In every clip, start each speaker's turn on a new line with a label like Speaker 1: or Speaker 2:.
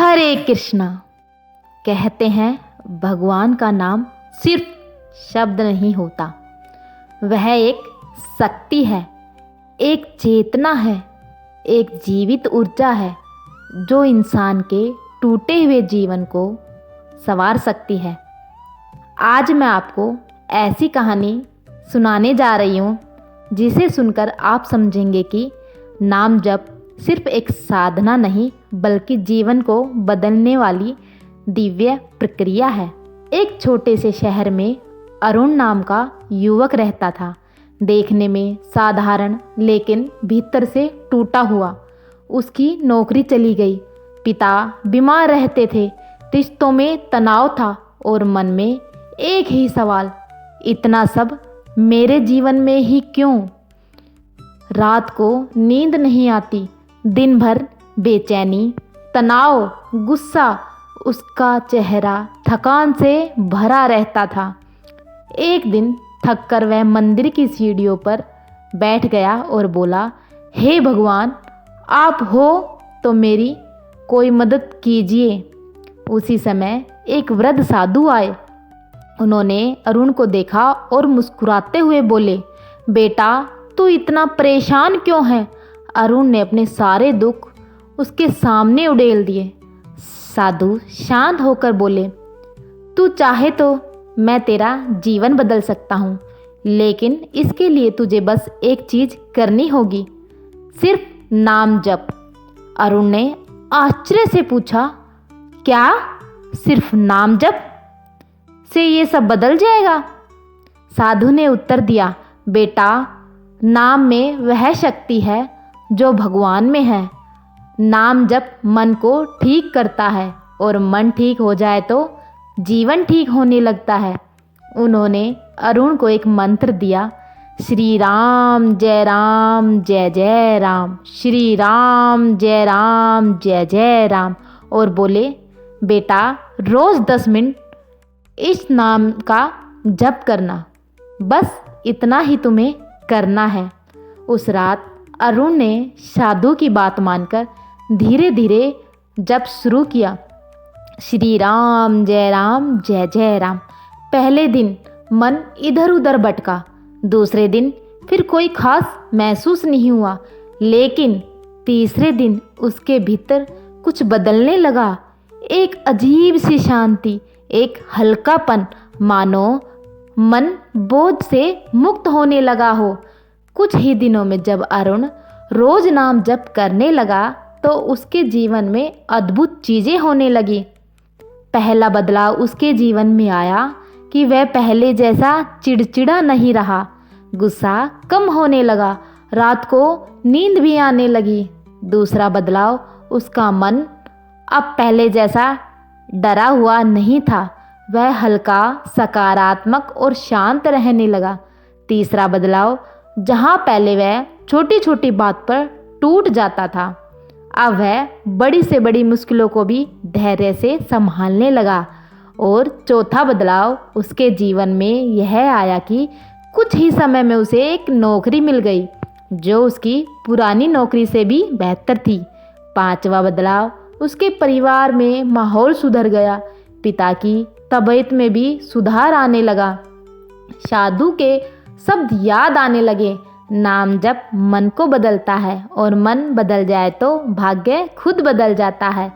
Speaker 1: हरे कृष्णा। कहते हैं भगवान का नाम सिर्फ शब्द नहीं होता, वह एक शक्ति है, एक चेतना है, एक जीवित ऊर्जा है जो इंसान के टूटे हुए जीवन को संवार सकती है। आज मैं आपको ऐसी कहानी सुनाने जा रही हूँ जिसे सुनकर आप समझेंगे कि नाम जप सिर्फ एक साधना नहीं बल्कि जीवन को बदलने वाली दिव्य प्रक्रिया है। एक छोटे से शहर में अरुण नाम का युवक रहता था। देखने में साधारण लेकिन भीतर से टूटा हुआ। उसकी नौकरी चली गई, पिता बीमार रहते थे, रिश्तों में तनाव था और मन में एक ही सवाल, इतना सब मेरे जीवन में ही क्यों? रात को नींद नहीं आती, दिन भर बेचैनी, तनाव, गुस्सा। उसका चेहरा थकान से भरा रहता था। एक दिन थक कर वह मंदिर की सीढ़ियों पर बैठ गया और बोला, हे भगवान, आप हो तो मेरी कोई मदद कीजिए। उसी समय एक वृद्ध साधु आए। उन्होंने अरुण को देखा और मुस्कुराते हुए बोले, बेटा तू इतना परेशान क्यों है? अरुण ने अपने सारे दुख उसके सामने उड़ेल दिए। साधु शांत होकर बोले, तू चाहे तो मैं तेरा जीवन बदल सकता हूँ, लेकिन इसके लिए तुझे बस एक चीज करनी होगी, सिर्फ नाम जप। अरुण ने आश्चर्य से पूछा, क्या सिर्फ नाम जप से ये सब बदल जाएगा? साधु ने उत्तर दिया, बेटा नाम में वह शक्ति है जो भगवान में है। नाम जप मन को ठीक करता है और मन ठीक हो जाए तो जीवन ठीक होने लगता है। उन्होंने अरुण को एक मंत्र दिया, श्री राम जय जय राम, श्री राम जय जय राम, और बोले, बेटा रोज 10 मिनट इस नाम का जप करना, बस इतना ही तुम्हें करना है। उस रात अरुण ने साधु की बात मानकर धीरे धीरे जप शुरू किया, श्री राम जय जय राम। पहले दिन मन इधर उधर भटका, दूसरे दिन फिर कोई खास महसूस नहीं हुआ, लेकिन तीसरे दिन उसके भीतर कुछ बदलने लगा। एक अजीब सी शांति, एक हल्कापन, मानो मन बोझ से मुक्त होने लगा हो। कुछ ही दिनों में जब अरुण रोज नाम जप करने लगा तो उसके जीवन में अद्भुत चीज़ें होने लगी। पहला बदलाव उसके जीवन में आया कि वह पहले जैसा चिड़चिड़ा नहीं रहा। गुस्सा कम होने लगा, रात को नींद भी आने लगी। दूसरा बदलाव, उसका मन अब पहले जैसा डरा हुआ नहीं था, वह हल्का, सकारात्मक और शांत रहने लगा। तीसरा बदलाव, जहाँ पहले वह छोटी छोटी बात पर टूट जाता था, अब वह बड़ी से बड़ी मुश्किलों को भी धैर्य से संभालने लगा। और चौथा बदलाव उसके जीवन में यह आया कि कुछ ही समय में उसे एक नौकरी मिल गई जो उसकी पुरानी नौकरी से भी बेहतर थी। पांचवा बदलाव, उसके परिवार में माहौल सुधर गया, पिता की तबीयत में भी सुधार आने लगा। साधु के शब्द याद आने लगे, नाम जप मन को बदलता है और मन बदल जाए तो भाग्य खुद बदल जाता है।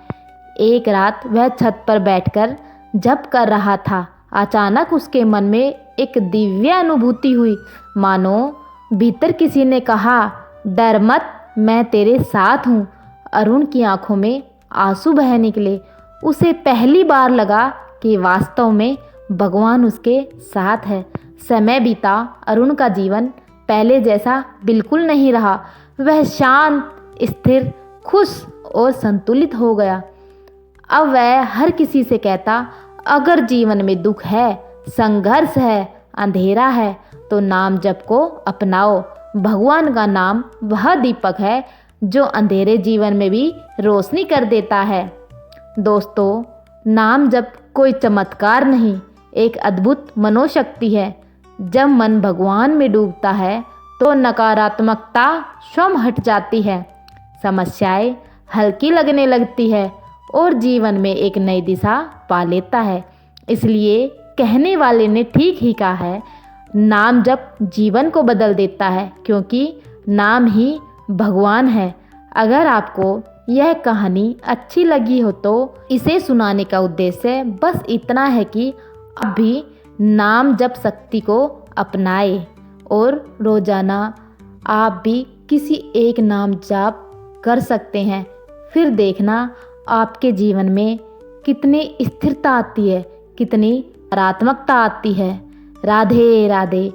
Speaker 1: एक रात वह छत पर बैठकर जप कर रहा था। अचानक उसके मन में एक दिव्य अनुभूति हुई, मानो भीतर किसी ने कहा, डर मत, मैं तेरे साथ हूँ। अरुण की आंखों में आंसू बह निकले। उसे पहली बार लगा कि वास्तव में भगवान उसके साथ है। समय बीता, अरुण का जीवन पहले जैसा बिल्कुल नहीं रहा। वह शांत, स्थिर, खुश और संतुलित हो गया। अब वह हर किसी से कहता, अगर जीवन में दुख है, संघर्ष है, अंधेरा है, तो नाम जप को अपनाओ। भगवान का नाम वह दीपक है जो अंधेरे जीवन में भी रोशनी कर देता है। दोस्तों, नाम जप कोई चमत्कार नहीं, एक अद्भुत मनोशक्ति है। जब मन भगवान में डूबता है तो नकारात्मकता स्वयं हट जाती है, समस्याएं हल्की लगने लगती है और जीवन में एक नई दिशा पा लेता है। इसलिए कहने वाले ने ठीक ही कहा है, नाम जप जीवन को बदल देता है, क्योंकि नाम ही भगवान है। अगर आपको यह कहानी अच्छी लगी हो तो इसे सुनाने का उद्देश्य बस इतना है कि आप भी नाम जप शक्ति को अपनाएं और रोजाना आप भी किसी एक नाम जाप कर सकते हैं। फिर देखना आपके जीवन में कितनी स्थिरता आती है, कितनी सकारात्मकता आती है। राधे राधे।